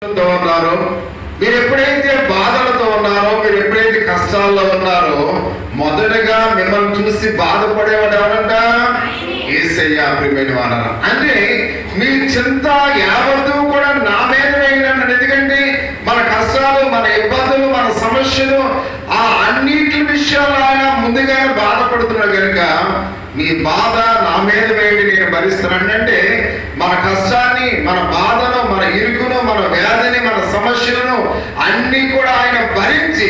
ఉన్నారు, మీరు ఎప్పుడైతే బాధలతో ఉన్నారో, మీరు ఎప్పుడైతే కష్టాల్లో ఉన్నారో, మొదటగా మిమ్మల్ని చూసి బాధపడేవాడు ఎవరంట? యేసయ్య. ప్రియమైన వారు, అంటే మీ చింత యావత్తు కూడా నా మీద వేయనండి. ఎందుకంటే మన కష్టాలు, మన ఇబ్బందులు, మన సమస్యలు, ఆ అన్నిటి విషయాలు ఆయన ముందుగానే బాధపడుతున్నాడు కనుక మీ బాధ నా మీద వేయండి, నేను భరిస్తున్నాను. అంటే మన కష్టాన్ని, మన బాధను, మన ఇరుకును, మన వ్యాధిని, మన సమస్యలను అన్ని కూడా ఆయన భరించి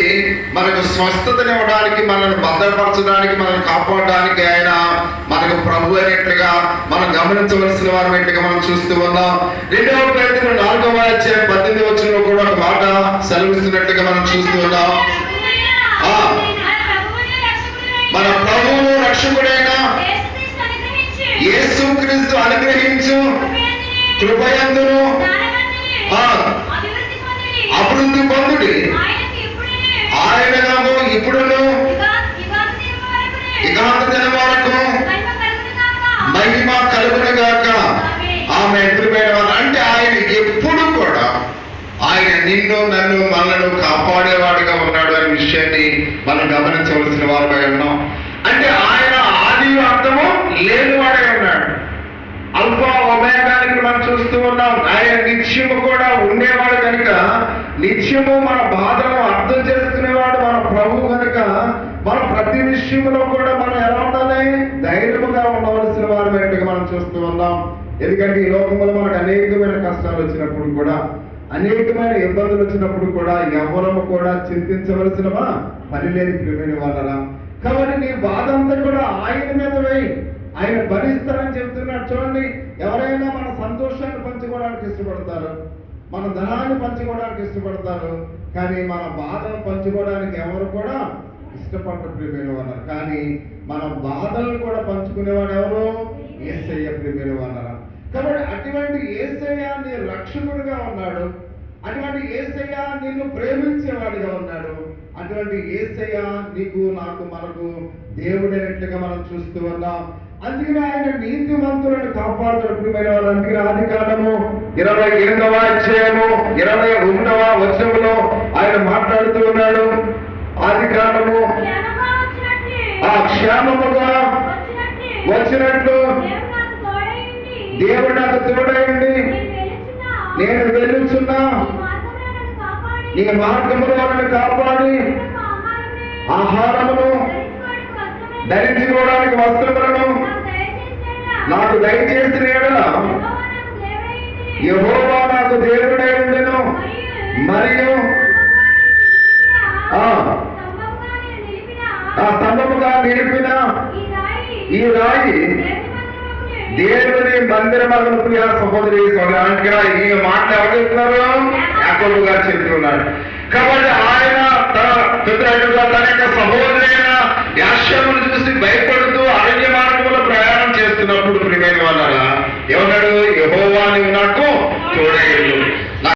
మనకు స్వస్థతనివ్వడానికి, మనల్ని భద్రపరచడానికి, మనల్ని కాపాడడానికి ఆయన మనకు ప్రభు అనేట్లుగా మనం గమనించవలసిన వారిగా మనం చూస్తూ ఉన్నాం. 2వ పేతురు 4వ అధ్యాయం 18వ వచనంలో కూడా ఒక మాట సెలవిస్తున్నట్లుగా మనం చూస్తూ ఉన్నాం. మన ప్రభువును రక్షకుడైన యేసుక్రీస్తు అనుగ్రహించు కృపయందును అభివృద్ధి పొందుడి, ఆయనగాము ఇప్పుడును ఇకాంత దినం వరకు మహిమ కలుగును గాక. ఆమె అంటే ఆయన ఎప్పుడు కూడా ఆయన నిన్ను, నన్ను, మనలను కాపాడేవాడుగా ఉన్నాడు అనే విషయాన్ని మనం గమనించవలసిన వారుగా ఉన్నాం. అంటే ఆయన ఆది అంతము లేనివాడే ఉన్నాడు, అల్ఫా ఒమేగాని మనం చూస్తూ ఉన్నాం. ఆయన నిత్యము కూడా ఉండేవాడు కనుక, నిత్యము మన బాధను అర్థం చేసుకునేవాడు మన ప్రభు కనుక, మన ప్రతి విషయంలో కూడా మనం ఎలా ఉండాలి? ధైర్యముగా ఉండవలసిన వారు మనం చూస్తూ ఉన్నాం. ఎందుకంటే ఈ లోకంలో మనకు అనేకమైన కష్టాలు వచ్చినప్పుడు కూడా, అనేకమైన ఇబ్బందులు వచ్చినప్పుడు కూడా ఎవరము కూడా చింతించవలసిన పని లేదు. ప్రియమైన వాళ్ళరా, కాబట్టి నీ బాధ అంతా కూడా ఆయన మీద వేయి, ఆయన భరిస్తారని చెప్తున్నాడు. చూడండి, ఎవరైనా మన సంతోషాన్ని పంచుకోవడానికి ఇష్టపడతారు, మన ధనాన్ని పంచుకోవడానికి ఇష్టపడతారు, కానీ మన బాధను పంచుకోవడానికి ఎవరు కూడా ఇష్టపడరు. ప్రియమైన వాళ్ళ, కానీ మన బాధలను కూడా పంచుకునేవాడు ఎవరు? యేసయ్య. ప్రియమైన వాళ్ళ, కాబట్టి అటువంటి యేసయ్య నీ రక్షకుడిగా ఉన్నాడు, అటువంటి యేసయ్య నిన్ను ప్రేమించేవాడిగా ఉన్నాడు, అటువంటి యేసయ్య నీకు, నాకు, మనకు దేవుడైనట్లుగా మనం చూస్తూ ఉన్నాం. అందుకని ఆయన నీతిమంతులను కాపాడుతాడు. ప్రియమైన వాళ్ళు, అందుకని ఆదికాండము 28వ అధ్యాయము 21వ వచనంలో ఆయన మాట్లాడుతూ ఉన్నాడు. ఆదికాండము క్షేమముగా వచ్చినట్లు దేవుడు నాకు తోడైంది, నేను వెళ్ళుచున్నా, నీ మార్గములో నన్ను కాపాడి ఆహారమును ధరించుకోవడానికి వస్త్రములను నాకు దయచేసిన యెడల యెహోవా నాకు దేవుడై ఉండెను, మరియు స్తంభముగా నిలిపిన ఈ రాయి దేవుని మందిరమగును. ప్రియ సహోదరి సోదరులారా, ఈ మాట ఎవరు చెప్తున్నారు? యాకోబు గారు చెప్తున్నాడు. కాబట్టి ఆయన తన యొక్క సహోదరైన యాషమును చూసి భయపడి